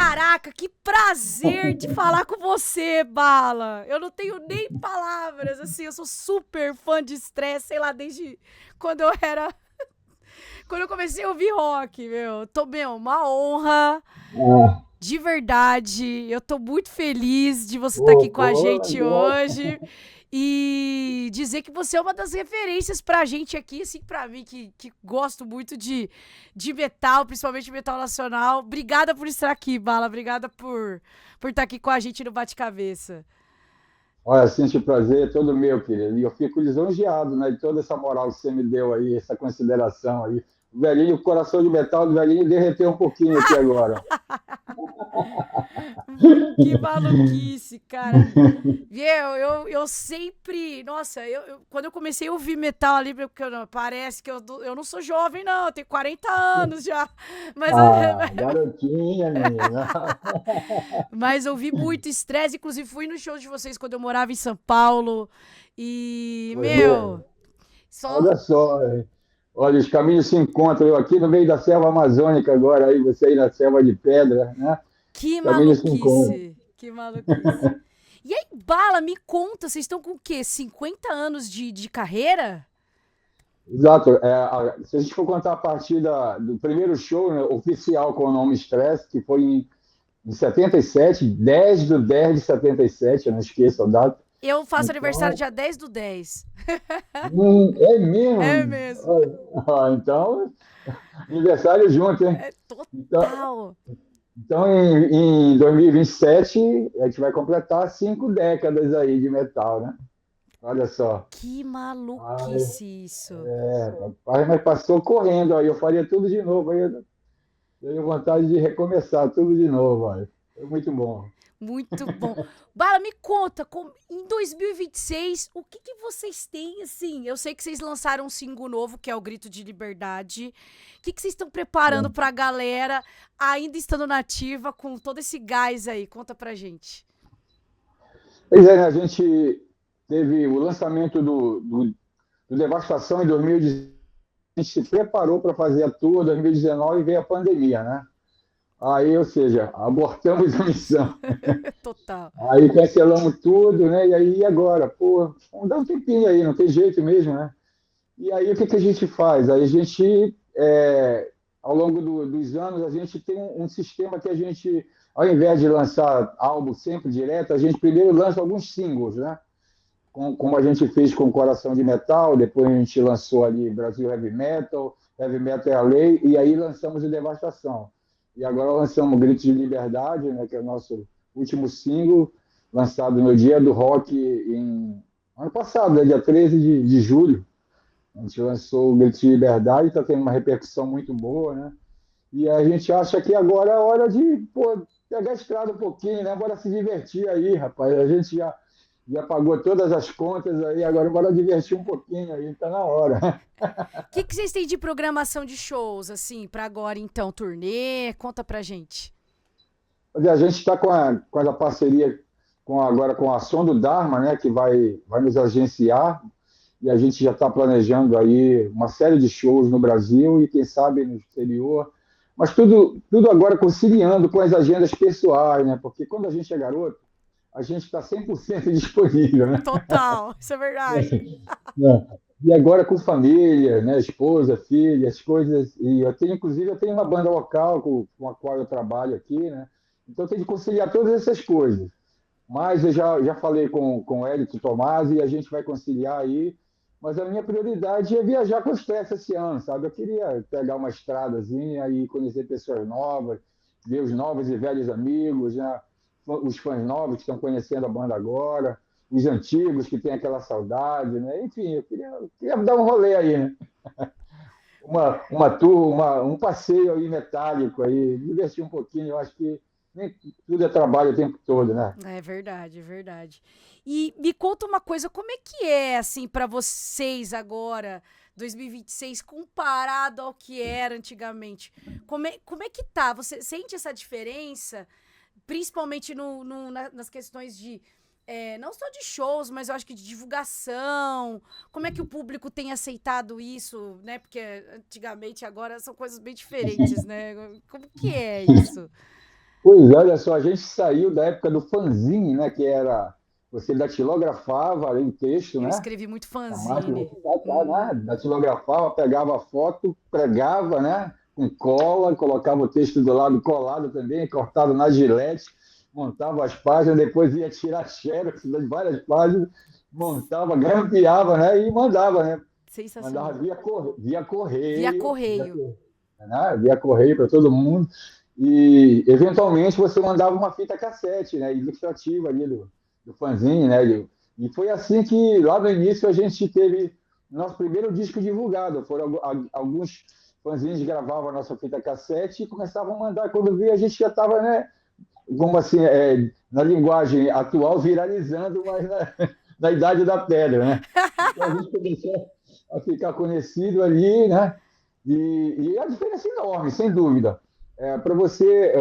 Caraca, que prazer de falar com você, Bala. Eu não tenho nem palavras, assim, eu sou super fã de Stress, sei lá, desde quando eu era, quando eu comecei a ouvir rock, meu. Uma honra, Ah, de verdade. Eu tô muito feliz de você estar aqui com a pô, gente legal. hoje e dizer que você é uma das referências pra gente aqui, assim, pra mim, que gosto muito de metal, principalmente metal nacional. Obrigada por estar aqui, Bala. Obrigada por estar aqui com a gente no Bate-Cabeça. Olha, Cintia, o prazer é todo meu, querido. E eu fico lisonjeado, né, de toda essa moral que você me deu aí, essa consideração aí. O velhinho, o coração de metal do velhinho derreteu um pouquinho aqui agora. Que maluquice, cara. Eu sempre. Nossa, quando eu comecei a ouvir metal ali, porque parece que eu não sou jovem, não. Eu tenho 40 anos já. Mas, Ah, garotinha, menina. mas ouvi muito estresse. Inclusive, fui no show de vocês quando eu morava em São Paulo. E, Foi meu, mesmo. só. Olha só, olha, os caminhos se encontram. Eu aqui no meio da selva amazônica agora, aí você aí na selva de pedra, né? Que Os caminhos se encontram. maluquice. Que maluquice. E aí, Bala, me conta, vocês estão com o quê? 50 anos de carreira? Exato. Se a gente for contar a partir do primeiro show, né, oficial com o nome Stress, que foi em 77, 10/10/77, eu não esqueço a data. Eu faço aniversário Então, dia 10/10. é É mesmo? mesmo. Então, aniversário junto, hein? É Então, total. então em 2027, a gente vai completar 5 décadas aí de metal, né? Olha só. Que Ai, maluquice isso. rapaz, mas passou correndo aí, eu faria tudo de novo. Aí eu tenho vontade de recomeçar tudo de novo, olha. Foi muito bom. Muito bom. Bala, me conta, em 2026, o que vocês têm, assim? Eu sei que vocês lançaram um single novo, que é o Grito de Liberdade. O que vocês estão preparando pra galera, ainda estando nativa, com todo esse gás aí? Conta pra gente. Pois é, né, a gente teve o lançamento do Devastação em 2019, a gente se preparou para fazer a tour 2019 e veio a pandemia, né? Aí, ou seja, abortamos a missão. Total. Aí cancelamos tudo, né? E aí, e agora? Pô, vamos dar um tempinho aí, não tem jeito mesmo, né? E aí, o que que a gente faz? Aí a gente, ao longo dos anos, a gente tem um sistema que a gente, ao invés de lançar álbum sempre direto, a gente primeiro lança alguns singles, né? Como a gente fez com Coração de Metal, depois a gente lançou ali Brasil Heavy Metal é a Lei, e aí lançamos o Devastação. E agora lançamos Gritos de Liberdade, né, que é o nosso último single, lançado no Dia do Rock ano passado, né, dia 13 de julho. A gente lançou o Gritos de Liberdade, está tendo uma repercussão muito boa, né? E a gente acha que agora é hora de pô, pegar a estrada um pouquinho, né? Bora se divertir aí, rapaz. A gente já pagou todas as contas aí, agora bora divertir um pouquinho aí, tá na hora. O que vocês têm de programação de shows, assim, pra agora, então? Turnê? Conta pra gente. A gente está com a parceria agora com a Ação do Dharma, né, que vai nos agenciar, e a gente já está planejando aí uma série de shows no Brasil e quem sabe no exterior, mas tudo agora conciliando com as agendas pessoais, né, porque quando a gente é garoto, a gente está 100% disponível, né? Total, isso é verdade. Né? E agora com família, né, esposa, filha, as coisas. E inclusive, eu tenho uma banda local com a qual eu trabalho aqui, né? Então eu tenho de conciliar todas essas coisas. Mas eu já falei com o Hélio Tomás e a gente vai conciliar aí. Mas a minha prioridade é viajar com os Stress esse ano, sabe? Eu queria pegar uma estradazinha e conhecer pessoas novas, ver os novos e velhos amigos, né? Os fãs novos que estão conhecendo a banda agora, os antigos que têm aquela saudade, né? Enfim, eu queria dar um rolê aí, né? Uma tour, um passeio aí metálico aí, divertir um pouquinho. Eu acho que nem tudo é trabalho o tempo todo, né? É verdade, é verdade. E me conta uma coisa, como é que é, assim, pra vocês agora, 2026, comparado ao que era antigamente? Como é que tá? Você sente essa diferença, principalmente nas questões de, não só de shows, mas eu acho que de divulgação? Como é que o público tem aceitado isso, né? Porque antigamente, agora são coisas bem diferentes, né? Como que é isso? Pois olha só, a gente saiu da época do fanzine, né? Que era, você datilografava ali o texto, Eu né? escrevi muito A máquina, fanzine. você Uhum. né? Datilografava, pegava a foto, pregava, né? Com cola, colocava o texto do lado colado também, cortado na gilete, montava as páginas, depois ia tirar xerox das várias páginas, montava, grampeava, né? E mandava, né? Mandava Sensacional. via Via correio, correio. né? Via correio para todo mundo. E, eventualmente, você mandava uma fita cassete, né? Ilustrativa ali do fanzine, né? E foi assim que, lá no início, a gente teve nosso primeiro disco divulgado. Foram alguns fanzines gravavam a nossa fita cassete e começavam a mandar. Quando via, a gente já estava, né? Como assim, na linguagem atual, viralizando, mas na idade da pedra, né? Então a gente começou a ficar conhecido ali, né? E a diferença é enorme, sem dúvida. Para você,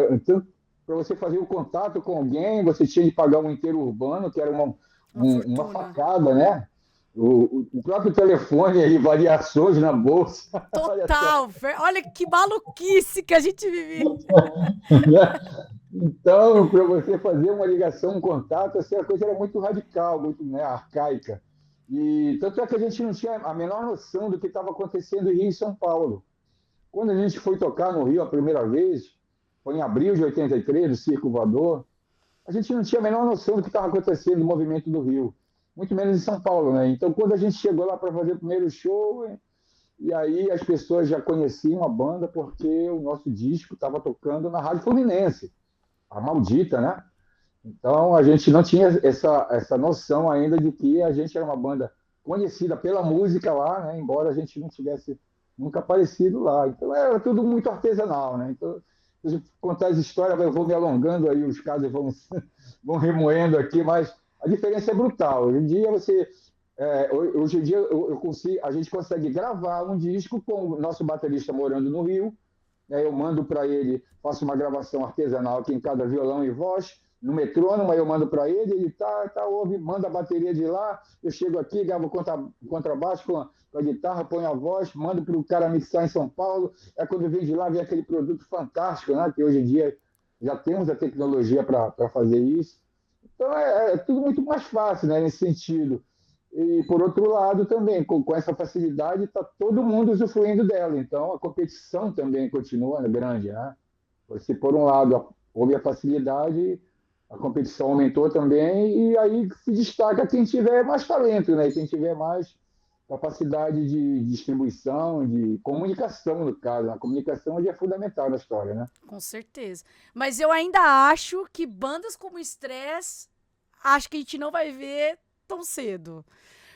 para você fazer o contato com alguém, você tinha de pagar um inteiro urbano, que era Uma uma fortuna. facada, né? O próprio telefone aí, variações na bolsa, olha só. Total. Olha que maluquice que a gente vive. Então, para você fazer uma ligação, um contato, assim, a coisa era muito radical, muito, né, arcaica. E tanto é que a gente não tinha a menor noção do que estava acontecendo em Rio e São Paulo. Quando a gente foi tocar no Rio a primeira vez, foi em abril de 83, no Circo Voador, a gente não tinha a menor noção do que estava acontecendo no movimento do Rio, muito menos em São Paulo, né? Então, quando a gente chegou lá para fazer o primeiro show, e aí as pessoas já conheciam a banda porque o nosso disco estava tocando na Rádio Fluminense, a maldita, né? Então a gente não tinha essa noção ainda de que a gente era uma banda conhecida pela música lá, né? Embora a gente não tivesse nunca aparecido lá. Então era tudo muito artesanal, né? Então, se eu contar as histórias, eu vou me alongando aí, os casos vão, vão remoendo aqui, mas a diferença é brutal. Hoje em dia hoje em dia eu consigo, a gente consegue gravar um disco com o nosso baterista morando no Rio, né? Eu mando para ele, faço uma gravação artesanal aqui em cada violão e voz, no metrônomo, aí eu mando para ele, ele ouve, manda a bateria de lá, eu chego aqui, gravo contrabaixo com a guitarra, ponho a voz, mando para o cara mixar em São Paulo, quando vem de lá, vem aquele produto fantástico, né? Que hoje em dia já temos a tecnologia para fazer isso. Então é tudo muito mais fácil, né, nesse sentido. E, por outro lado, também, com essa facilidade, está todo mundo usufruindo dela. Então, a competição também continua grande. Né? Você, por um lado, houve a facilidade, a competição aumentou também, e aí se destaca quem tiver mais talento, né? Quem tiver mais capacidade de distribuição, de comunicação, no caso. A comunicação hoje é fundamental na história, né? Com certeza. Mas eu ainda acho que bandas como Stress, acho que a gente não vai ver tão cedo.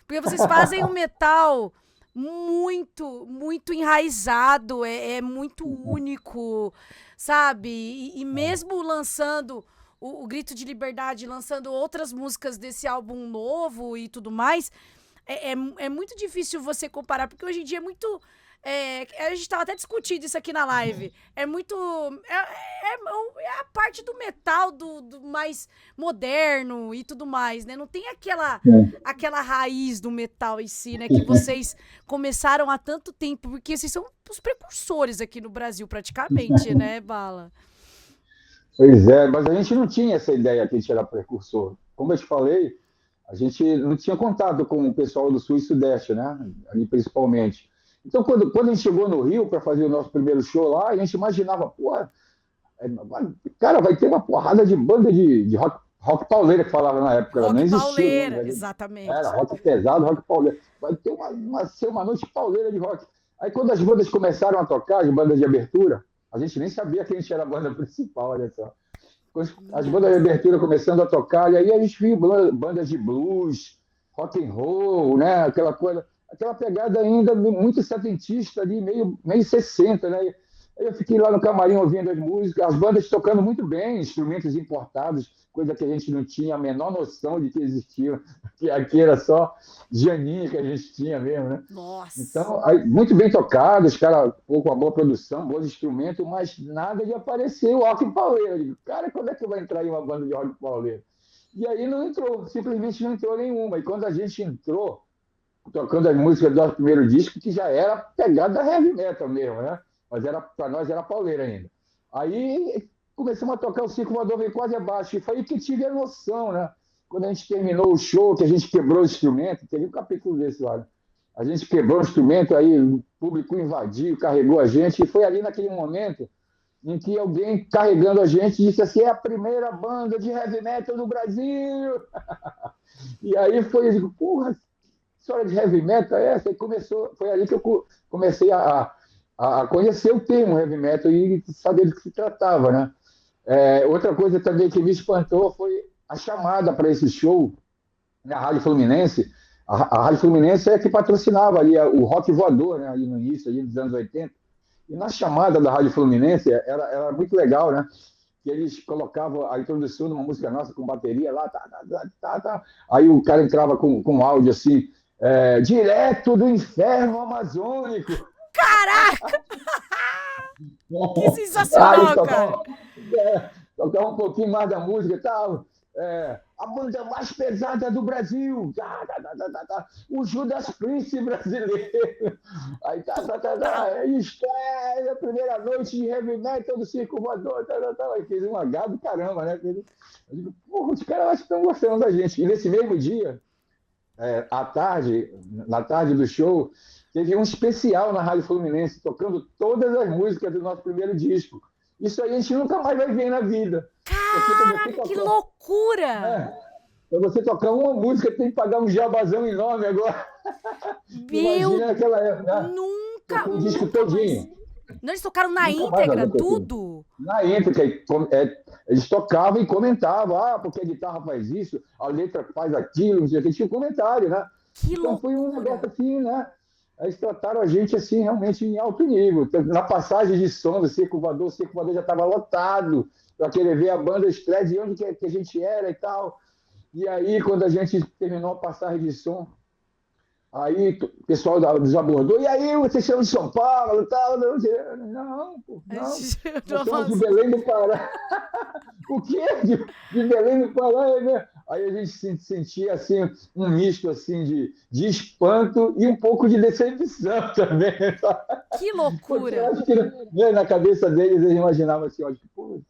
Porque vocês fazem um metal muito enraizado, é muito único, sabe? E mesmo lançando o Grito de Liberdade, lançando outras músicas desse álbum novo e tudo mais, é muito difícil você comparar, porque hoje em dia é muito. A gente estava até discutindo isso aqui na live. É muito. É a parte do metal do mais moderno e tudo mais, né? Não tem aquela raiz do metal em si, né? Que vocês começaram há tanto tempo, porque vocês são os precursores aqui no Brasil, praticamente, né, Bala? Pois é, mas a gente não tinha essa ideia que a gente era precursor. Como eu te falei, a gente não tinha contato com o pessoal do Sul e Sudeste, né? Ali principalmente. Então, quando a gente chegou no Rio para fazer o nosso primeiro show lá, a gente imaginava, pô, cara, vai ter uma porrada de banda de rock pauleira que falava na época, não Rock existia o nome, pauleira, né? Era exatamente. rock pesado, rock pauleira. Vai ter ser uma noite pauleira de rock. Aí quando as bandas começaram a tocar, as bandas de abertura, a gente nem sabia que a gente era a banda principal, olha só. As bandas de Nossa. abertura começando a tocar, e aí a gente viu bandas de blues, rock and roll, né? Aquela coisa, aquela pegada ainda muito setentista ali, meio 60, né? Aí eu fiquei lá no camarim ouvindo as músicas, as bandas tocando muito bem, instrumentos importados, coisa que a gente não tinha a menor noção de que existiam, que aqui era só Janinho que a gente tinha mesmo, né? Nossa. Então, aí, muito bem tocado, os caras com uma boa produção, bons instrumentos, mas nada de aparecer o rock pauleiro. Eu digo, cara, quando é que vai entrar aí uma banda de rock pauleiro? E aí não entrou, simplesmente não entrou nenhuma. E quando a gente entrou, tocando as músicas do nosso primeiro disco, que já era pegada heavy metal mesmo, né? Mas para nós era pauleira ainda. Aí começamos a tocar o Circo Voador Veio Quase Abaixo. E foi aí que tive a noção, né? Quando a gente terminou o show, que a gente quebrou o instrumento, teve um capítulo desse lá, né? A gente quebrou o instrumento, aí o público invadiu, carregou a gente, e foi ali naquele momento em que alguém carregando a gente disse assim: é a primeira banda de heavy metal do Brasil. E aí foi, eu digo, porra, história de heavy metal é essa? E começou, foi ali que eu comecei a conhecer o termo heavy metal e saber do que se tratava, né? Outra coisa também que me espantou foi a chamada para esse show na Rádio Fluminense. A Rádio Fluminense é que patrocinava ali o Rock Voador, né, ali no início ali dos anos 80. E na chamada da Rádio Fluminense era muito legal, né? Que eles colocavam a introdução de uma música nossa com bateria lá, aí o cara entrava com áudio assim, direto do inferno amazônico. Caraca! Que Aí sensacional, cara! tocava um pouquinho mais da música e tal. A banda mais pesada do Brasil, o Judas Priest brasileiro. Aí estreia a primeira noite de heavy metal do Circo Voador. Aí fez um H do caramba, né? Eu digo, porra, os caras que estão gostando da gente. E nesse mesmo dia, à tarde, na tarde do show, teve um especial na Rádio Fluminense, tocando todas as músicas do nosso primeiro disco. Isso aí a gente nunca mais vai ver na vida. Cara, que loucura! Para você tocar uma música, tem que pagar um jabazão enorme agora. Imagina naquela época, né? Nunca, o disco nunca todinho. Mais. Não, eles tocaram na íntegra, tudo? Na íntegra. Eles tocavam e comentavam. Porque a guitarra faz isso, a letra faz aquilo, não sei o que. Tinha um comentário, né? Que então loucura. Foi um negócio assim, né? Eles trataram a gente assim, realmente em alto nível. Na passagem de som do Circo Voador, o Circo Voador já estava lotado para querer ver a banda estreia de onde que a gente era e tal. E aí, quando a gente terminou a passagem de som, aí o pessoal nos abordou. E aí, vocês são de São Paulo e tal? Não, pô, não. Nós somos de Belém do Pará. O quê? De Belém do Pará, né? Aí a gente sentia assim, um misto assim, de espanto e um pouco de decepção também. Que loucura! Porque eu acho que, né, na cabeça deles, eles imaginavam assim, ó, pô,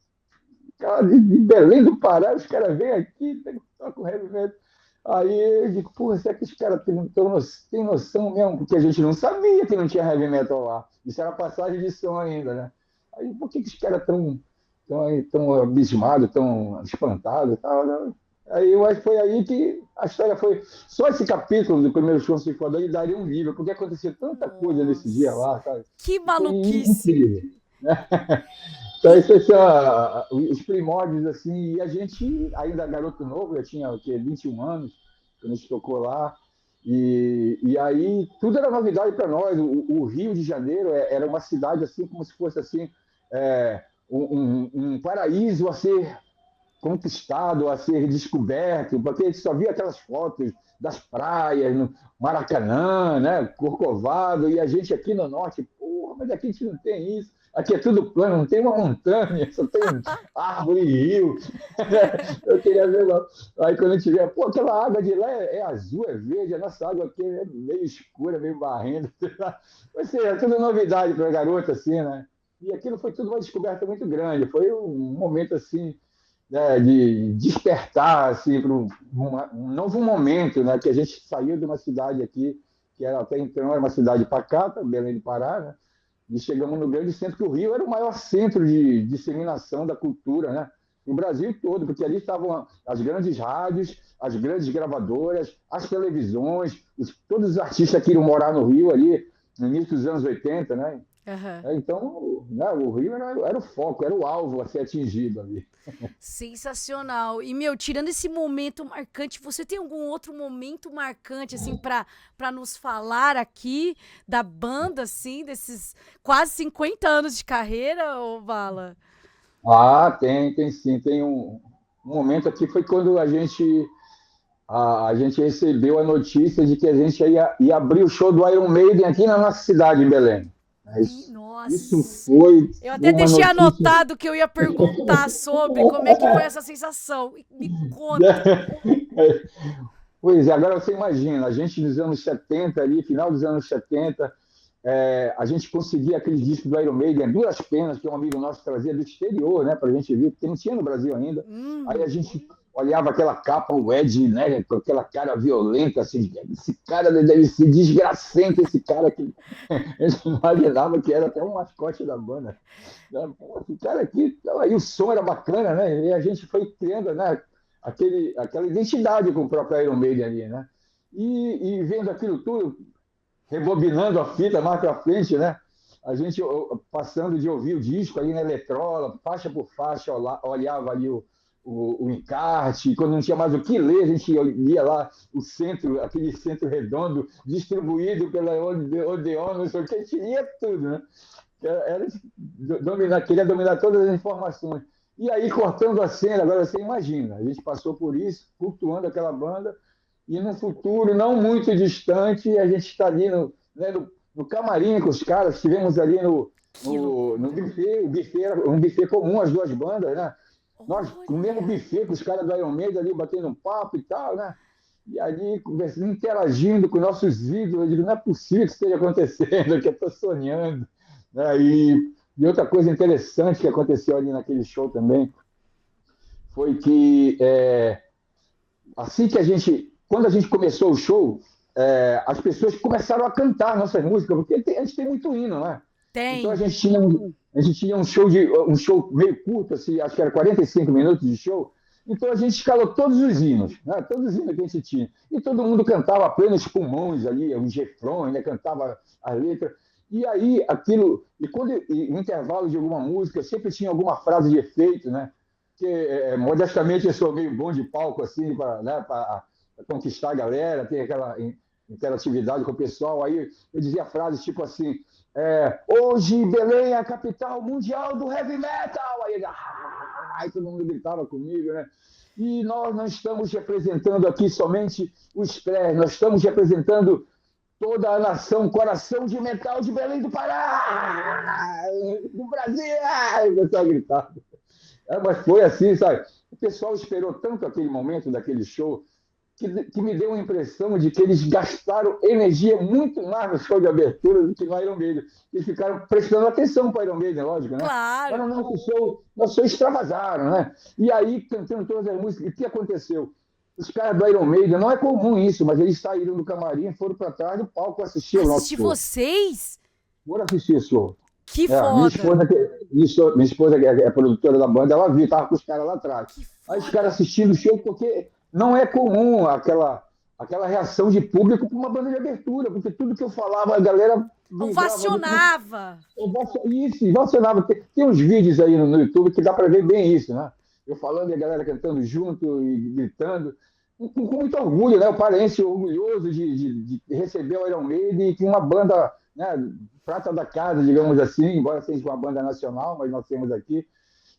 cara de Belém do Pará, os caras vêm aqui, tocam heavy metal. Aí eu digo, pô, será que os caras têm noção mesmo? Porque a gente não sabia que não tinha heavy metal lá. Isso era passagem de som ainda, né? Aí por que os caras tão abismados, tão espantados e tal, né? Aí eu acho que foi aí que a história foi. Só esse capítulo do primeiro show Circo Voador daria um livro, porque aconteceu tanta coisa nesse dia lá, sabe? Que maluquice! Então, esses são os primórdios, assim, e a gente, ainda garoto novo, eu tinha 21 anos, quando a gente tocou lá, e aí tudo era novidade para nós. O Rio de Janeiro era uma cidade, assim, como se fosse, assim, um paraíso a ser conquistado, a ser descoberto, porque a gente só via aquelas fotos das praias, no Maracanã, né, Corcovado, e a gente aqui no norte, porra, mas aqui a gente não tem isso. Aqui é tudo plano, não tem uma montanha, só tem árvore e rio. Eu queria ver lá. Aí quando a gente vê, pô, aquela água de lá é azul, é verde, a nossa água aqui é meio escura, meio barrenta. Ou seja, é tudo novidade para a garota, assim, né? E aquilo foi tudo uma descoberta muito grande. Foi um momento, assim, né, de despertar, assim, para um novo momento, né? Que a gente saiu de uma cidade aqui, que era, até então era uma cidade pacata, Belém do Pará, né? E chegamos no grande centro, que o Rio era o maior centro de disseminação da cultura, né? No Brasil todo, porque ali estavam as grandes rádios, as grandes gravadoras, as televisões, todos os artistas que iam morar no Rio ali, no início dos anos 80, né? Uhum. Então, né, o Rio era o foco, era o alvo a ser atingido ali. Sensacional. E, tirando esse momento marcante, você tem algum outro momento marcante, assim, para nos falar aqui da banda, assim, desses quase 50 anos de carreira, ô Vala? Tem sim. Tem um momento aqui, foi quando a gente recebeu a notícia de que a gente ia abrir o show do Iron Maiden aqui na nossa cidade, em Belém. Nossa. Isso foi. Eu até deixei anotado que eu ia perguntar sobre como é que foi essa sensação. Me conta. Pois é, agora você imagina, a gente nos anos 70 ali, final dos anos 70, a gente conseguia aquele disco do Iron Maiden, Duras Penas, que um amigo nosso trazia do exterior, né, para a gente ver, porque não tinha no Brasil ainda. Aí a gente olhava aquela capa, o Ed, né, com aquela cara violenta, assim, esse cara deve ser desgracento, esse cara que a gente imaginava que era até um mascote da banda. Pô, esse cara aqui, aí o som era bacana, né, e a gente foi criando, né, aquela identidade com o próprio Iron Maiden ali, né, e vendo aquilo tudo, rebobinando a fita mais para frente, né? A gente passando de ouvir o disco ali na eletrola, faixa por faixa, olhava ali o encarte, quando não tinha mais o que ler, a gente lia lá o centro, aquele centro redondo, distribuído pela Odeon, não sei o que, a gente lia tudo, né? Queria dominar todas as informações. E aí, cortando a cena, agora você imagina, a gente passou por isso, flutuando aquela banda, e no futuro não muito distante, a gente está ali né, no camarim com os caras, estivemos ali no buffet, o buffet era um buffet comum, as duas bandas, né? Nós, no mesmo buffet com os caras do Iron Maiden ali, batendo um papo e tal, né? E ali, conversando, interagindo com nossos ídolos, eu digo, não é possível que isso esteja acontecendo, que eu estou sonhando. Né? E outra coisa interessante que aconteceu ali naquele show também, foi que assim que quando a gente começou o show, as pessoas começaram a cantar nossas músicas, porque a gente tem muito hino, né? Então a gente tinha um show meio curto, assim, acho que era 45 minutos de show. Então a gente escalou todos os hinos, né? Todos os hinos que a gente tinha. E todo mundo cantava a plenos pulmões ali, o Gefron ainda cantava a letra. E aí no intervalo de alguma música, sempre tinha alguma frase de efeito, né? Que modestamente eu sou meio bom de palco, assim, para, né, conquistar a galera, ter aquela interatividade com o pessoal. Aí eu dizia frases tipo assim: hoje Belém é a capital mundial do heavy metal. Aí todo mundo gritava comigo, né? E nós não estamos representando aqui somente o Express, nós estamos representando toda a nação, coração de metal de Belém do Pará, do Brasil. Aí o pessoal gritava. Mas foi assim, sabe? O pessoal esperou tanto aquele momento daquele show que me deu a impressão de que eles gastaram energia muito mais no show de abertura do que no Iron Maiden. Eles ficaram prestando atenção para o Iron Maiden, lógico, né? Claro. Mas no nosso show extravasaram, né? E aí, cantando todas as músicas, o que aconteceu? Os caras do Iron Maiden, não é comum isso, mas eles saíram do camarim e foram para trás do palco assistir o nosso show. Vocês? Foram assistir esse show. Que foda. Minha esposa, que é produtora da banda, ela viu, estava com os caras lá atrás. Aí os caras assistindo o show, porque não é comum aquela reação de público para uma banda de abertura, porque tudo que eu falava, a galera ovacionava. Isso, ovacionava. Tem uns vídeos aí no YouTube que dá para ver bem isso, né? Eu falando e a galera cantando junto e gritando, com muito orgulho, né? O paraense orgulhoso de receber o Iron Maiden, que uma banda, né, prata da casa, digamos assim, embora seja uma banda nacional, mas nós temos aqui.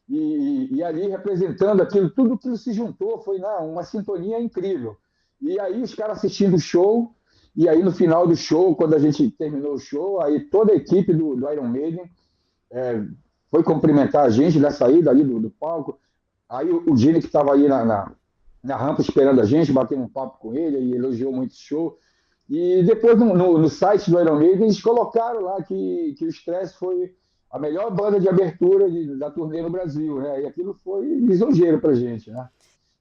E ali representando aquilo, tudo que se juntou foi uma sintonia incrível. E aí os caras assistindo o show, e aí no final do show, quando a gente terminou o show, aí toda a equipe do Iron Maiden foi cumprimentar a gente na saída ali do palco. Aí o Gene, que estava aí na rampa esperando a gente, batendo um papo com ele, e elogiou muito o show. E depois no site do Iron Maiden eles colocaram lá que o Stress foi a melhor banda de abertura da turnê no Brasil, né? E aquilo foi lisonjeiro pra gente, né?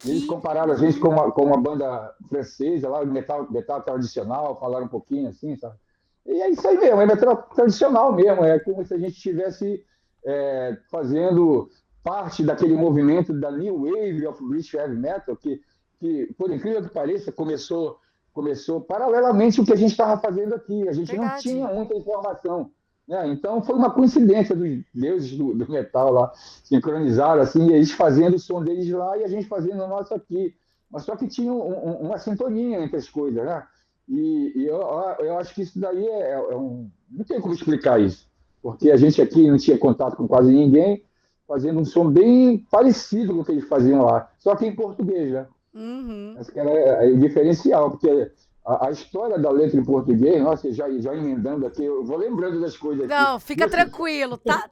Eles compararam a gente com uma banda francesa lá, de metal tradicional, falaram um pouquinho assim, sabe? E é isso aí mesmo, é metal tradicional mesmo, é como se a gente estivesse fazendo parte daquele movimento da New Wave of British Heavy Metal, que por incrível que pareça, começou paralelamente o que a gente estava fazendo aqui. A gente não tinha muita informação. Então foi uma coincidência dos deuses do metal lá, sincronizaram assim, e eles fazendo o som deles lá e a gente fazendo o nosso aqui. Mas só que tinha uma sintonia entre as coisas, né? E eu acho que isso daí não tem como explicar isso, porque a gente aqui não tinha contato com quase ninguém, fazendo um som bem parecido com o que eles faziam lá, só que em português, né? Uhum. Esse que era o diferencial, porque a história da letra em português, nossa, já emendando aqui, eu vou lembrando das coisas aqui. Não, fica tranquilo, tá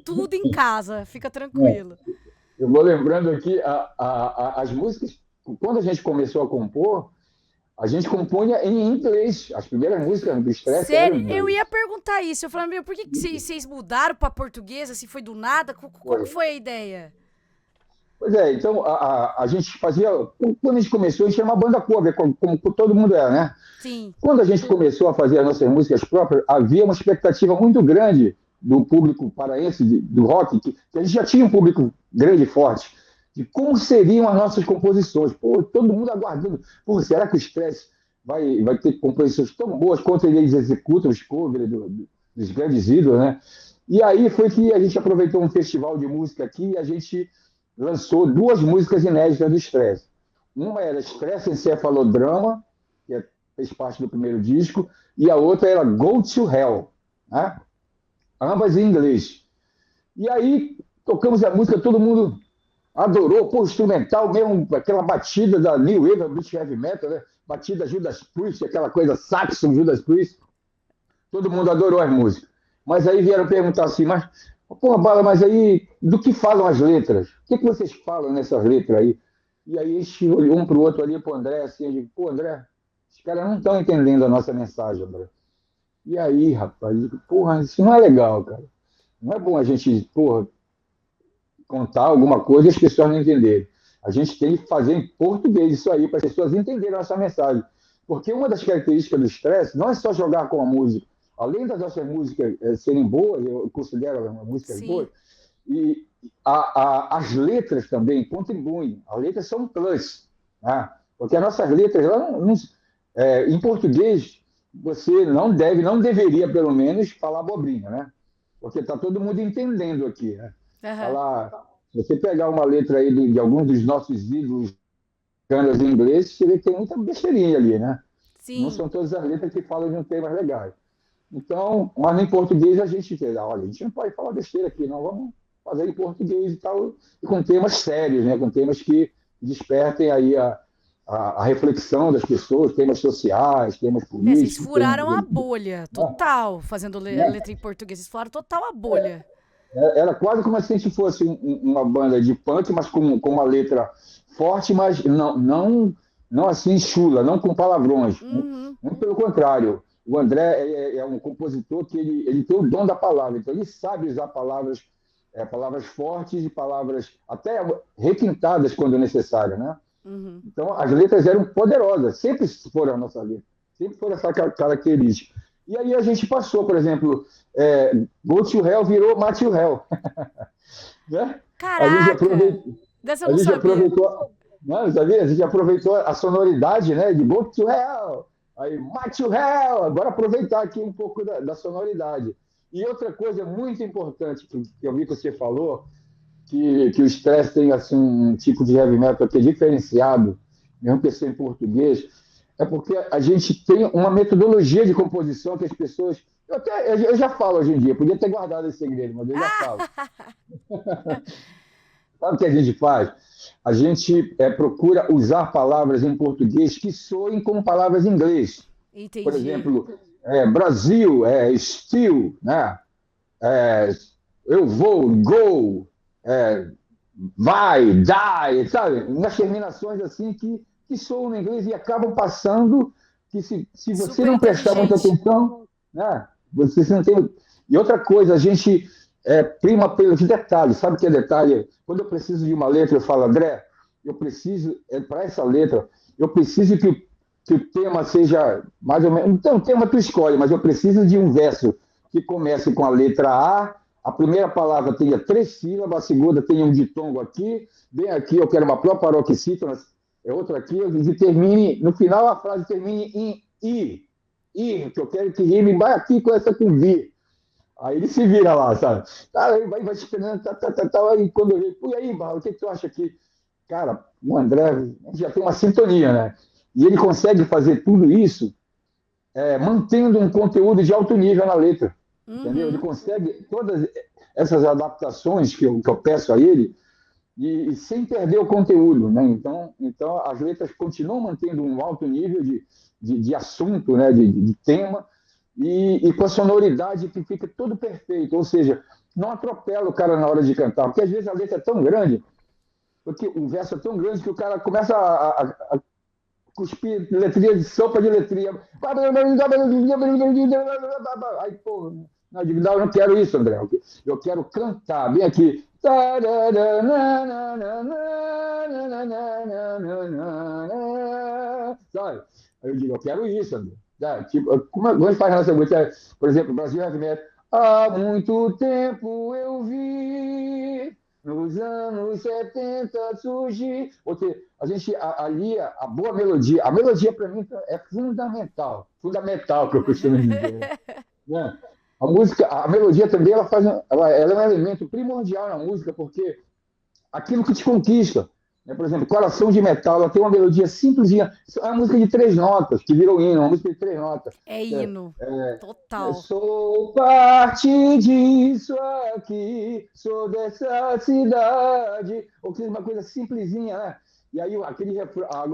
tudo em casa, fica tranquilo. Eu vou lembrando aqui as músicas, quando a gente começou a compor, A gente compunha em inglês. As primeiras músicas do Stress eram Sério, em eu inglês. ia perguntar isso. Eu falei, meu, por que vocês mudaram pra português? Assim, foi do nada? Como Foi. foi a ideia? Pois é, então a gente fazia. Quando a gente começou, a gente era uma banda cover, como todo mundo é, né? Sim. Quando a gente começou a fazer as nossas músicas próprias, havia uma expectativa muito grande do público paraense, do rock, que a gente já tinha um público grande e forte, de como seriam as nossas composições. Pô, todo mundo aguardando. Pô, será que o Stress vai ter composições tão boas quanto eles executam os covers dos grandes ídolos, né? E aí foi que a gente aproveitou um festival de música aqui e a gente lançou duas músicas inéditas do Stress. Uma era Stress Encefalodrama, que fez parte do primeiro disco, e a outra era Go to Hell, né? Ambas em inglês. E aí tocamos a música, todo mundo adorou, pô, instrumental mesmo, aquela batida da New Wave, British Heavy Metal, né? Batida Judas Priest, aquela coisa Saxon, Judas Priest. Todo mundo adorou as músicas. Mas aí vieram perguntar assim, mas, porra, Bala, mas aí, do que falam as letras? O que vocês falam nessas letras aí? E aí a gente olhou um para o outro ali, pro André, assim, a gente, pô, André, os caras não estão entendendo a nossa mensagem, André. E aí, rapaz, eu digo, porra, isso não é legal, cara. Não é bom a gente, porra, contar alguma coisa e as pessoas não entenderem. A gente tem que fazer em português isso aí, para as pessoas entenderem a nossa mensagem. Porque uma das características do Stress não é só jogar com a música. Além das nossas músicas serem boas, eu considero as músicas boas, Sim. e as letras também contribuem. As letras são um plus. Né? Porque as nossas letras, em português, você não deveria, pelo menos, falar abobrinha, né? Porque está todo mundo entendendo aqui, né? Aham. Falar, se você pegar uma letra aí de alguns dos nossos ídolos canas em inglês, você vê que tem muita besteirinha ali, né? Não Sim. são todas as letras que falam de um tema legal. Então, mas em português a gente diz, olha, a gente não pode falar besteira aqui, não, vamos fazer em português e tal, e com temas sérios, né? Com temas que despertem aí a reflexão das pessoas, temas sociais, temas É, vocês políticos, temas furaram a bolha né? total, fazendo Né? letra em português. Vocês furaram total a bolha. Era quase como se a gente fosse uma banda de punk, mas com uma letra forte, mas não assim chula, não com palavrões. Uhum. Muito pelo contrário. O André é um compositor que ele tem o dom da palavra, então ele sabe usar palavras fortes e palavras até requintadas quando necessário, né? Uhum. Então as letras eram poderosas, sempre foram a nossa letra, sempre foi essa característica. E aí a gente passou, por exemplo, Go to Hell virou Mate o Hell. Né? A gente Caraca! aproveitou, Dessa eu a não gente sabia. aproveitou, não, sabia? A gente aproveitou a sonoridade, né, de Go to Hell, aí Mate o Hell, agora aproveitar aqui um pouco da sonoridade. E outra coisa muito importante que eu vi que você falou, que o Stress tem assim, um tipo de heavy metal que é diferenciado, mesmo que seja em português, é porque a gente tem uma metodologia de composição que as pessoas. Eu já falo hoje em dia, podia ter guardado esse segredo, mas eu já falo. Sabe o que a gente faz? A gente procura usar palavras em português que soem como palavras em inglês. Por Entendi. exemplo, Brasil, still, né? É, eu vou, go, é, vai, die, sabe? Umas terminações assim que soam no inglês e acabam passando que se você Super não prestar muita inteligente. atenção, né? Você não tem. E outra coisa, a gente prima pelos detalhes. Sabe o que é detalhe? Quando eu preciso de uma letra, eu falo, André, eu preciso, para essa letra, eu preciso que o tema seja mais ou menos. Então, o tema tu escolhe, mas eu preciso de um verso que comece com a letra a primeira palavra tenha 3 sílabas, a segunda tenha um ditongo aqui, bem aqui eu quero uma proparoxítona, é outra aqui, e termine, no final a frase termine em i, que eu quero que rime, vai aqui com essa com vi. Aí ele se vira lá, sabe? Aí vai esperando, aí quando eu vejo, e aí, Barro, o que tu acha aqui? Cara, o André já tem uma sintonia, né? E ele consegue fazer tudo isso mantendo um conteúdo de alto nível na letra. Entendeu? Ele Uhum. consegue todas essas adaptações que eu peço a ele e sem perder o conteúdo. Né? Então, as letras continuam mantendo um alto nível de assunto, né? de tema, e com a sonoridade que fica tudo perfeito. Ou seja, não atropela o cara na hora de cantar, porque às vezes a letra é tão grande, porque o verso é tão grande que o cara começa a cuspir letrinha de sopa de letrinha. Aí, pô, não, eu digo, não, eu não quero isso, André. Eu quero cantar, bem aqui. Sabe? Aí eu digo, eu quero isso, André. Tipo, como a gente faz na nossa música? Por exemplo, Brasil Heavy Metal. Há muito tempo eu vi nos anos 70 surgir. Ou seja, a gente alia a boa melodia. A melodia, para mim, é fundamental. Fundamental, que eu costumo dizer. Né? A música, a melodia também, ela é um elemento primordial na música, porque aquilo que te conquista. Né? Por exemplo, Coração de Metal, ela tem uma melodia simplesinha. É uma música de 3 notas, que virou hino, uma música de 3 notas. É hino, total. Sou parte disso aqui, sou dessa cidade. Ou seja, uma coisa simplesinha, né? E aí o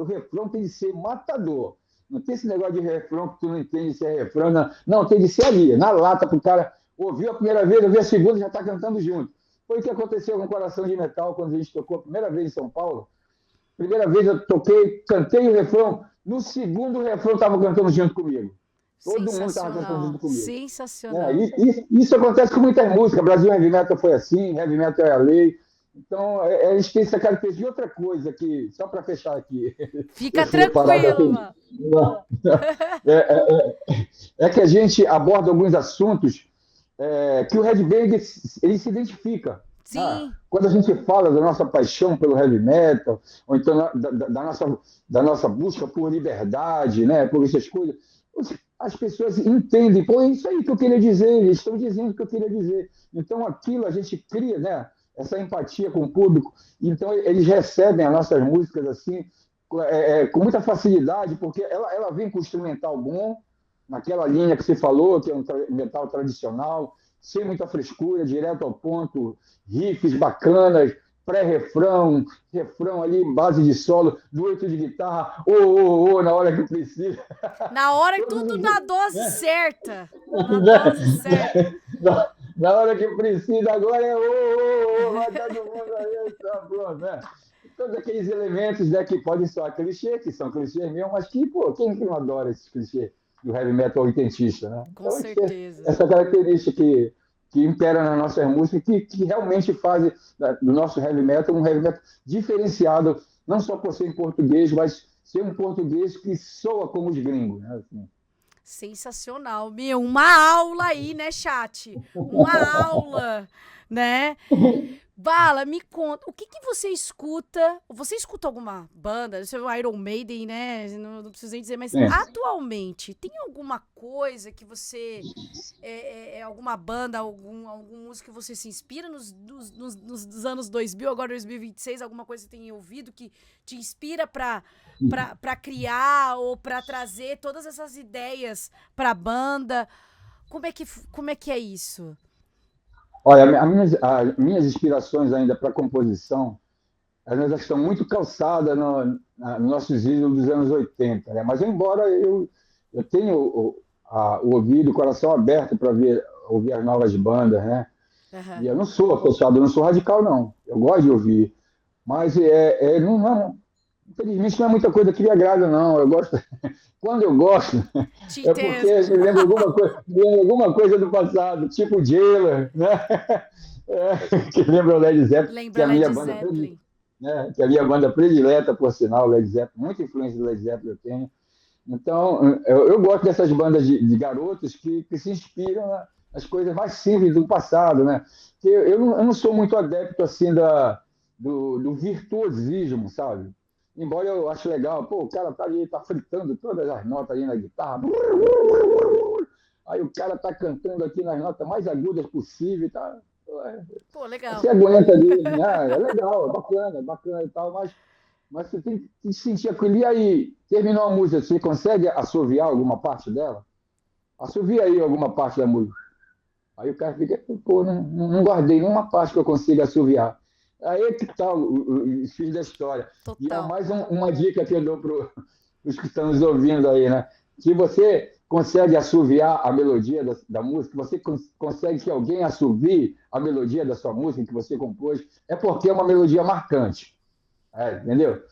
refrão tem de ser matador. Não tem esse negócio de refrão que tu não entende se é refrão. Não, não tem de ser ali, na lata, para o cara ouvir a primeira vez, ouvir a segunda, já está cantando junto. Foi o que aconteceu com Coração de Metal, quando a gente tocou a primeira vez em São Paulo. Primeira vez eu toquei, cantei o refrão, no segundo refrão estava cantando junto comigo. Todo mundo estava cantando junto comigo. Sensacional. Isso acontece com muitas músicas. Brasil Heavy Metal foi assim, Heavy Metal é a lei. Então, a gente tem essa característica. E outra coisa, que, só para fechar aqui. Fica tranquilo, mano. É que a gente aborda alguns assuntos que o Red Bang ele se identifica. Sim. Quando a gente fala da nossa paixão pelo heavy metal, ou então da nossa busca por liberdade, né, por essas coisas, as pessoas entendem, pô, é isso aí que eu queria dizer, eles estão dizendo o que eu queria dizer. Então, aquilo a gente cria, né, essa empatia com o público, então eles recebem as nossas músicas assim, com muita facilidade, porque ela vem com um instrumental bom, naquela linha que você falou, que é um metal tradicional, sem muita frescura, direto ao ponto, riffs bacanas, pré-refrão, refrão ali, base de solo, dueto de guitarra, na hora que precisa. Na hora que tudo na dose certa. Na dose certa. Na hora que precisa, agora vai todo mundo aí, tá pronto, né? Todos aqueles elementos, né, que podem soar clichê, que são clichês mesmo, mas que, pô, quem que não adora esses clichês do heavy metal oitentista, né? Com certeza. Essa característica que impera nas nossas músicas, que realmente fazem do nosso heavy metal um heavy metal diferenciado, não só por ser em português, mas ser um português que soa como os gringos, né? Assim. Sensacional, meu, uma aula aí, né, chat? Uma aula, né? Bala, me conta, o que você escuta? Você escuta alguma banda? Você é o Iron Maiden, né? Não preciso nem dizer, mas atualmente, tem alguma coisa que você... alguma banda, algum músico que você se inspira nos anos 2000, agora 2026, alguma coisa que você tem ouvido que te inspira para criar ou para trazer todas essas ideias para a banda? Como é que é isso? Olha, as minhas inspirações ainda para composição, elas estão muito calçadas nos nossos ídolos dos anos 80, né? Mas embora eu tenha o ouvido, o coração aberto para ouvir as novas bandas, né? Uhum. E eu não sou fechado, eu não sou radical, não. Eu gosto de ouvir. Mas infelizmente não é muita coisa que me agrada, não. Eu gosto. Quando eu gosto, é porque me lembra alguma coisa do passado, tipo Jailer, né? Que lembra o Led Zeppelin, que é a minha banda predileta, né? Que é a minha banda predileta, por sinal, Led Zeppelin. Muita influência do Led Zeppelin eu tenho. Então, eu gosto dessas bandas de garotos que se inspiram nas coisas mais simples do passado, né? Que eu não sou muito adepto assim do virtuosismo, sabe? Embora eu ache legal, pô, o cara tá ali, tá fritando todas as notas ali na guitarra. Aí o cara tá cantando aqui nas notas mais agudas possível, tá? Pô, legal. Você aguenta ali, né? É legal, é bacana e tal, mas você tem que sentir aquilo. E aí, terminou a música, você consegue assoviar alguma parte dela? Assovia aí alguma parte da música. Aí o cara fica, pô, não guardei nenhuma parte que eu consiga assoviar. Aí é que tá o fim da história. Total. E é mais uma dica que eu dou para os que estão nos ouvindo aí, né? Se você consegue assoviar a melodia da música, você consegue que alguém assovie a melodia da sua música que você compôs, é porque é uma melodia marcante. Entendeu?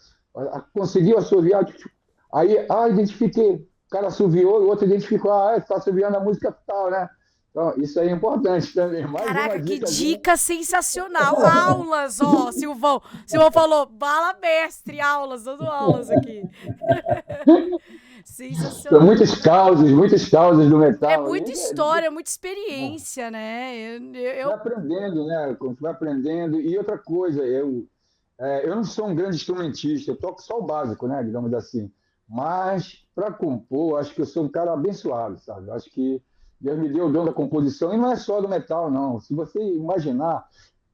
Conseguiu assoviar, Aí, identifiquei. O cara assoviou, o outro identificou, está assoviando a música tal, né? Então, isso aí é importante também. Mais uma Caraca, que dicasinha. dica sensacional. Aulas, ó, Silvão. Silvão falou, bala mestre, aulas, dando aulas aqui. São Sensacional. muitas causas do É metal. muita história, muita Né? experiência, né? Vai aprendendo, né? Vai aprendendo. E outra coisa, eu não sou um grande instrumentista, eu toco só o básico, né? Digamos assim. Mas, para compor, acho que eu sou um cara abençoado, sabe? Acho que Deus me deu o dom da composição, e não é só do metal, não. Se você imaginar,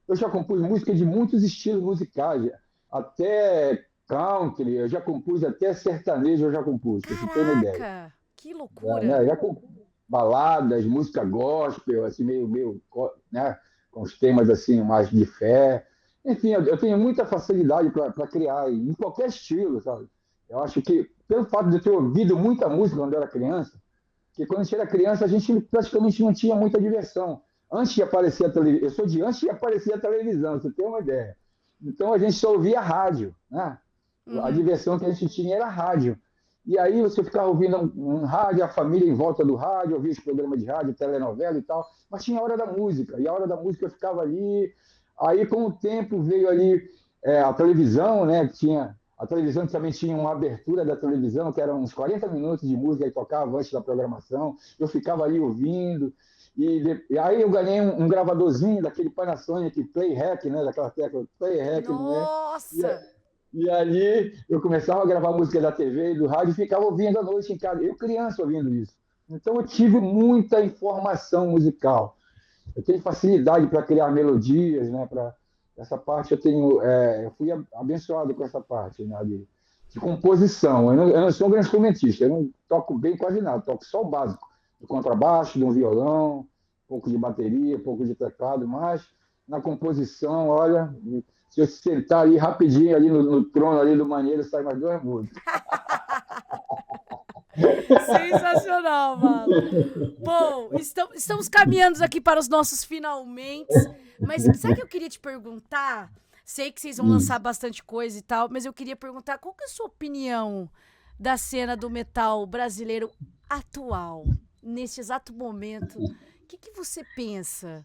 eu já compus música de muitos estilos musicais, até country, eu já compus até sertanejo, eu já compus, para você ter uma ideia. Caraca, que É, loucura. né? Já com baladas, música gospel, assim, meio, né? Com os temas assim mais de fé. Enfim, eu tenho muita facilidade para criar em qualquer estilo, sabe? Eu acho que, pelo fato de eu ter ouvido muita música quando eu era criança, que quando a gente era criança a gente praticamente não tinha muita diversão. Antes de aparecer a televisão, eu sou de antes de aparecer a televisão, você tem uma ideia. Então a gente só ouvia rádio, né? A Uhum. diversão que a gente tinha era rádio. E aí você ficava ouvindo um rádio, a família em volta do rádio, ouvia os programas de rádio, telenovela e tal, mas tinha a hora da música, e a hora da música eu ficava ali. Aí, com o tempo, veio ali a televisão, né? A televisão também tinha uma abertura da televisão, que eram uns 40 minutos de música e tocava antes da programação. Eu ficava ali ouvindo. E aí eu ganhei um gravadorzinho daquele Panasonic Play Hack, né? Daquela tecla Play Hack, né? E, Nossa! e ali eu começava a gravar música da TV e do rádio e ficava ouvindo à noite em casa. Eu criança ouvindo isso. Então eu tive muita informação musical. Eu tenho facilidade para criar melodias, né? Para essa parte eu fui abençoado com essa parte, né? De composição. Eu não sou um grande instrumentista, eu não toco bem quase nada, toco só o básico, do contrabaixo, do violão, um pouco de bateria, um pouco de teclado, mas na composição, olha, se eu sentar ali rapidinho ali no trono ali do maneiro, sai mais duas músicas. Sensacional, mano. Bom, estamos caminhando aqui para os nossos finalmente. Mas sabe o que eu queria te perguntar? Sei que vocês vão Hum. lançar bastante coisa e tal, mas eu queria perguntar qual que é a sua opinião da cena do metal brasileiro atual, nesse exato momento. O que, que você pensa?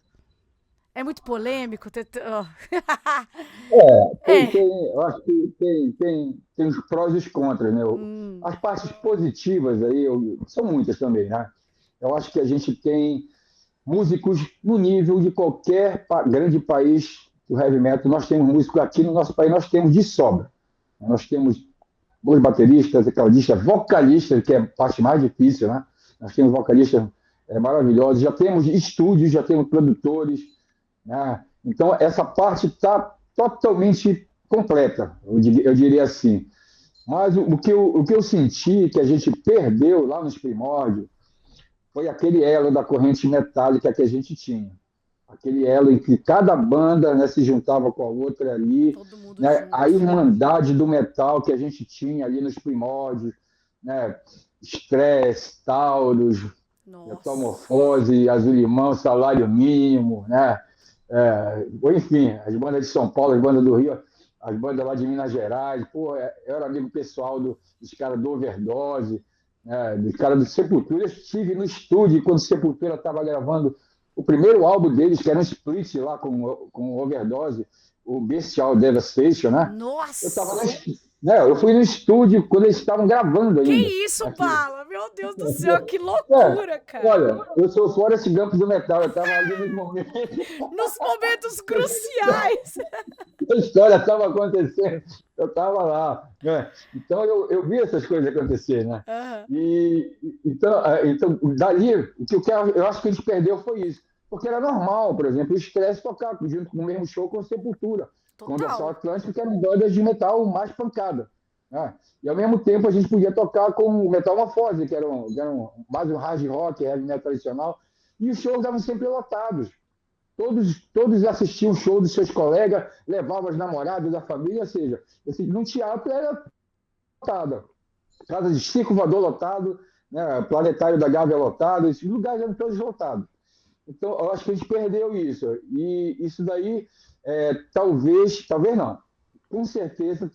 É muito polêmico? É. Eu acho que tem os prós e os contras, né? Hum, As partes positivas aí são muitas também, né? Eu acho que a gente tem músicos no nível de qualquer grande país do heavy metal. Nós temos músicos aqui no nosso país, nós temos de sobra. Nós temos bons bateristas, tecladistas, vocalistas, que é a parte mais difícil, né? Nós temos vocalistas maravilhosos, já temos estúdios, já temos produtores, né? Então, essa parte está totalmente completa, eu diria assim. Mas o que eu senti que a gente perdeu lá nos primórdios foi aquele elo da corrente metálica que a gente tinha. Aquele elo em que cada banda, né, se juntava com a outra ali, todo mundo né, a junto. irmandade do metal que a gente tinha ali nos primórdios, né, Stress, Taurus, Nossa. Metamorfose, Azul Limão, Salário Mínimo, né? Enfim, as bandas de São Paulo, as bandas do Rio, as bandas lá de Minas Gerais, pô, eu era amigo pessoal dos caras do Overdose, né? Dos caras do Sepultura. Eu estive no estúdio quando o Sepultura estava gravando o primeiro álbum deles, que era um split lá com Overdose, o Bestial Devastation, né? Eu estava Nossa! né, eu fui no estúdio quando eles estavam gravando Que ainda. isso, Aquilo. Bala? Meu Deus do céu, que É, loucura, cara. olha, eu sou fora esse campo do metal, eu estava ali no momento. Nos momentos cruciais. A história estava acontecendo, eu estava lá, né? Então eu vi essas coisas acontecer, né? Aham. Então dali, eu acho que a gente perdeu foi isso, porque era normal, por exemplo, o Stress tocar junto no mesmo show com o Sepultura, com o Dorsal Total. Atlântico, que eram bandas de metal mais pancada, né? E ao mesmo tempo a gente podia tocar com o Metamorfose, que eram mais um hard rock, heavy metal tradicional, e os shows estavam sempre lotados. Todos assistiam o show dos seus colegas, levavam as namoradas da família, ou seja, num teatro era lotado. Casa de Circo Voador lotado, né, Planetário da Gávea lotado, esses lugares eram todos lotados. Então, eu acho que a gente perdeu isso. E isso daí, talvez não. Com certeza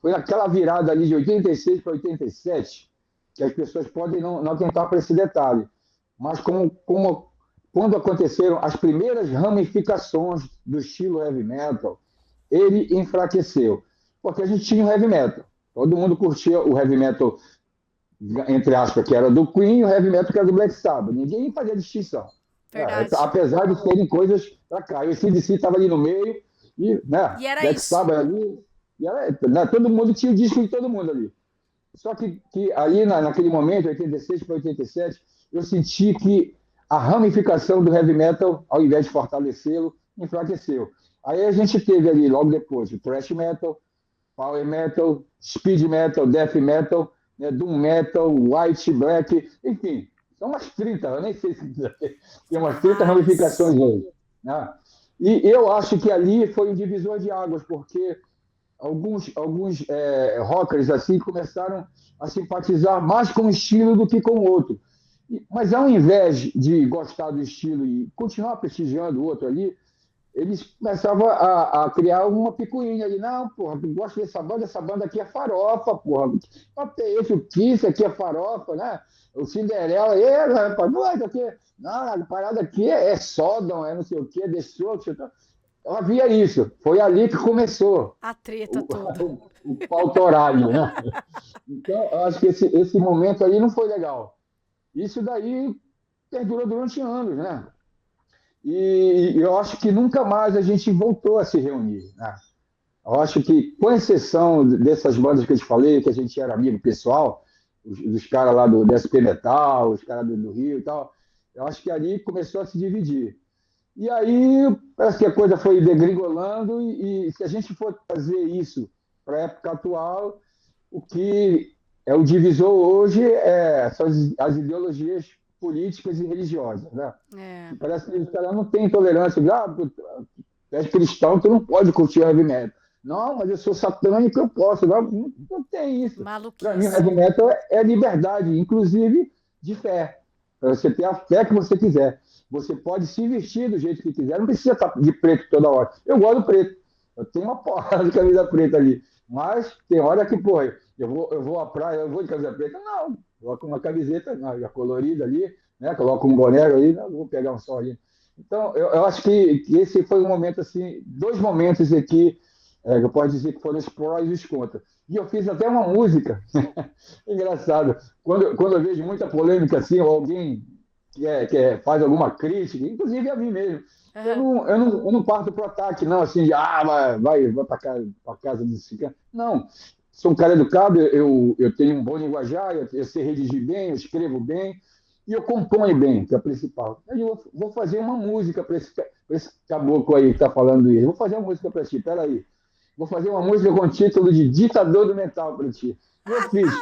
foi naquela virada ali de 86 para 87, que as pessoas podem não atentar para esse detalhe. Mas quando aconteceram as primeiras ramificações do estilo heavy metal, ele enfraqueceu. Porque a gente tinha o heavy metal. Todo mundo curtia o heavy metal, entre aspas, que era do Queen, e o heavy metal que era do Black Sabbath. Ninguém fazia distinção. Verdade. Apesar de serem coisas para cá. O AC/DC estava ali no meio, e né, E era Black isso. Sabbath ali, e era, né, todo mundo tinha o disco de todo mundo ali. Só que ali naquele momento, 86 para 87, eu senti que a ramificação do heavy metal, ao invés de fortalecê-lo, enfraqueceu. Aí a gente teve ali, logo depois, o thrash metal, power metal, speed metal, death metal, né, doom metal, white, black, enfim, são umas 30, eu nem sei se tem umas 30 ramificações Várias. hoje. Né? E eu acho que ali foi um divisor de águas, porque alguns rockers assim começaram a simpatizar mais com um estilo do que com o outro. Mas ao invés de gostar do estilo e continuar prestigiando o outro ali, eles começavam a criar uma picuinha ali. Não, porra, tu gosta essa banda aqui é farofa, porra. Até esse, o Kiss aqui é farofa, né? O Cinderela, rapaz, não, isso aqui, não, a parada aqui é Sodom, é não sei o quê, The Strokes. Então, havia isso. Foi ali que começou A treta o, toda. o pautoralho, né? Então, eu acho que esse momento aí não foi legal. Isso daí perdurou durante anos, né? E eu acho que nunca mais a gente voltou a se reunir, né? Eu acho que, com exceção dessas bandas que eu te falei, que a gente era amigo pessoal, os caras lá do SP Metal, os caras do Rio e tal, eu acho que ali começou a se dividir. E aí parece que a coisa foi degringolando, e se a gente for fazer isso para a época atual, o que é o divisor hoje são as ideologias políticas e religiosas, né? É. Parece que os caras não têm tolerância. Tu és cristão, tu não pode curtir heavy metal. Não, mas eu sou satânico, eu posso. Não tem isso. Para mim, o Maluquice. heavy metal é liberdade, inclusive de fé. Para você ter a fé que você quiser. Você pode se vestir do jeito que quiser, não precisa estar de preto toda hora. Eu gosto do preto. Eu tenho uma porrada de camisa preta ali. Mas tem hora que, pô, eu vou à praia, eu vou de camisa preta. Não, coloco uma camiseta já colorida ali, né? Coloco um boné ali, não, vou pegar um sol ali. Então, eu acho que esse foi um momento, assim, dois momentos aqui, que eu posso dizer que foram os prós e os contras. E eu fiz até uma música, engraçado, quando eu vejo muita polêmica assim, ou alguém faz alguma crítica, inclusive a mim mesmo, Aham. eu não parto para o ataque, não, assim, de, vai para casa desse cara. Não, sou um cara educado, eu tenho um bom linguajar, eu sei redigir bem, eu escrevo bem, e eu componho bem, que é o principal. Eu vou fazer uma música para esse caboclo aí que está falando isso. Vou fazer uma música para ti, peraí. Vou fazer uma música com o título de Ditador do Metal para ti. E eu fiz.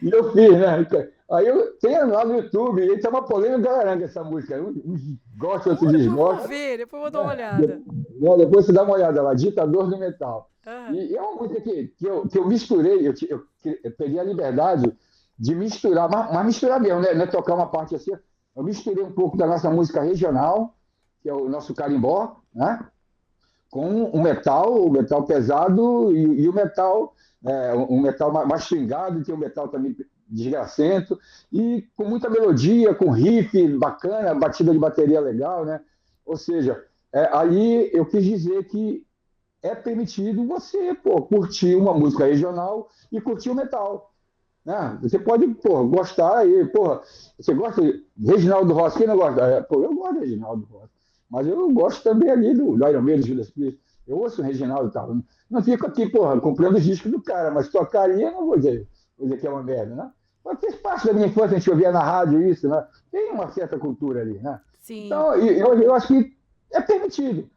E eu fiz, né? Aí eu tenho lá no YouTube, e tem uma polêmica garante essa música. Uns gostam, outros Depois eu vou desgostam. ver, depois eu vou dar uma Né? olhada. Depois você dá uma olhada lá, Ditador do Metal. Aham. E é uma música que eu misturei, eu peguei a liberdade de misturar, mas misturar mesmo, né? Não é tocar uma parte assim. Eu misturei um pouco da nossa música regional, que é o nosso carimbó, né? Com o metal pesado e o metal mais swingado, tem o metal também desgracento, e com muita melodia, com riff bacana, batida de bateria legal, né? Ou seja, ali eu quis dizer que é permitido você, pô, curtir uma música regional e curtir o metal, né? Você pode, pô, gostar aí, pô, você gosta de Reginaldo Rossi, quem não gosta? Pô, eu gosto de Reginaldo Rossi, mas eu gosto também ali do Iron Maiden, Judas Priest. Eu ouço o Reginaldo e tal. Não fico aqui, porra, comprando os discos do cara, mas tocaria, não vou dizer que é uma merda, né? Mas fez parte da minha infância, a gente ouvia na rádio isso, né? Tem uma certa cultura ali, né? Sim. Então, eu acho que é permitido.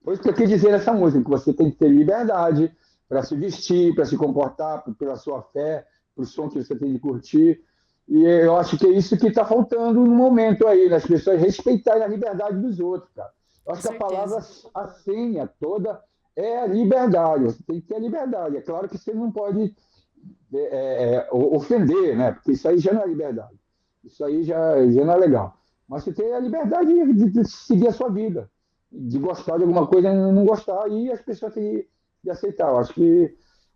Foi isso que eu quis dizer nessa música, que você tem que ter liberdade para se vestir, para se comportar, pela sua fé, para o som que você tem de curtir. E eu acho que é isso que está faltando no momento aí, nas pessoas respeitarem a liberdade dos outros, cara. Eu Com acho que a palavra, certeza. a senha toda é a liberdade. Você tem que ter a liberdade. É claro que você não pode ofender, né? Porque isso aí já não é liberdade. Isso aí já não é legal. Mas você tem a liberdade de seguir a sua vida, de gostar de alguma coisa e não gostar, e as pessoas têm que de aceitar. Eu acho que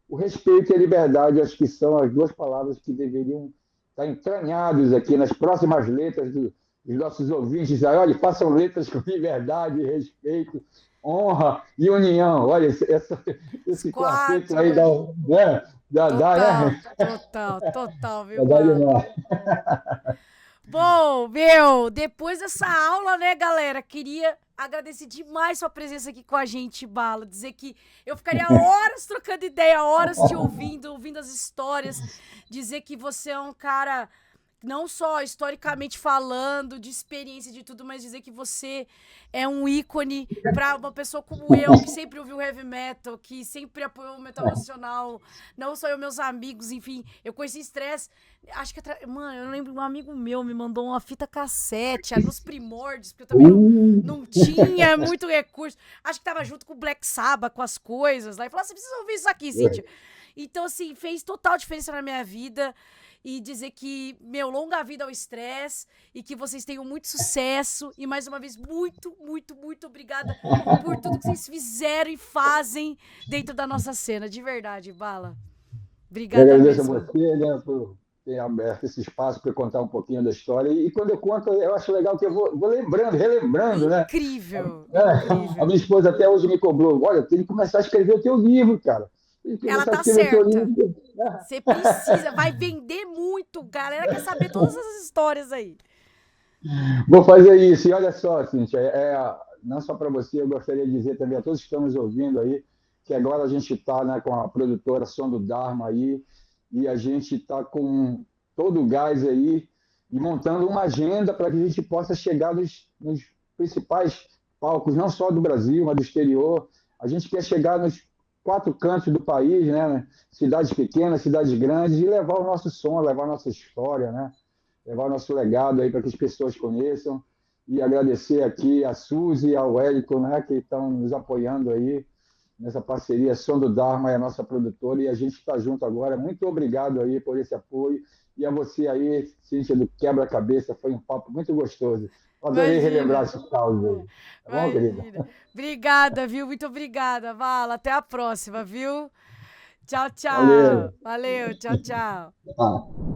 o respeito e a liberdade, acho que são as duas palavras que deveriam estar entranhados aqui nas próximas letras dos nossos ouvintes. Aí, olha, façam letras com liberdade, respeito, honra e união. Olha, Os esse quarteto quatro, aí né? né? Total, total, total, viu, Dá Bala? demais. Bom, meu, depois dessa aula, né, galera, queria agradecer demais sua presença aqui com a gente, Bala. Dizer que eu ficaria horas trocando ideia, horas te ouvindo, ouvindo as histórias. Dizer que você é um cara, não só historicamente falando, de experiência de tudo, mas dizer que você é um ícone para uma pessoa como eu, que sempre ouviu heavy metal, que sempre apoiou o metal nacional, não só eu, meus amigos, enfim. Eu conheci Stress, acho que, mano, eu lembro, um amigo meu me mandou uma fita cassete, nos primórdios, porque eu também não tinha muito recurso. Acho que tava junto com o Black Sabbath, com as coisas lá, e falou, você precisa ouvir isso aqui, Cíntia. Então, assim, fez total diferença na minha vida. E dizer que, meu, longa vida ao Stress e que vocês tenham muito sucesso. E mais uma vez, muito, muito, muito obrigada por tudo que vocês fizeram e fazem dentro da nossa cena. De verdade, Bala. Eu Obrigada agradeço a mesmo. você, né, por ter aberto esse espaço para contar um pouquinho da história. E quando eu conto, eu acho legal que eu vou lembrando, relembrando, né? Incrível, A incrível. minha esposa até hoje me cobrou: olha, tem que começar a escrever o teu livro, cara. Tem que Ela começar a tá escrever o teu certa. livro. Você precisa, vai vender muito. Galera quer saber todas essas histórias aí. Vou fazer isso. E olha só, Cíntia, não só para você, eu gostaria de dizer também a todos que estão nos ouvindo aí, que agora a gente está, né, com a produtora Som do Dharma aí, e a gente está com todo o gás aí, e montando uma agenda para que a gente possa chegar nos principais palcos, não só do Brasil, mas do exterior. A gente quer chegar nos quatro cantos do país, né? Cidades pequenas, cidades grandes, e levar o nosso som, levar a nossa história, né? Levar o nosso legado aí para que as pessoas conheçam e agradecer aqui a Suzy e ao Wellington, né, que estão nos apoiando aí nessa parceria. Som do Dharma é a nossa produtora e a gente está junto agora. Muito obrigado aí por esse apoio e a você aí, Cíntia, do Quebra-Cabeça. Foi um papo muito gostoso. Adorei relembrar Imagina, esse caos aí. Tá bom, querida? imagina. Obrigada, viu? Muito obrigada, Vala. Até a próxima, viu? Tchau, tchau. Valeu. Valeu, tchau, tchau. Ah.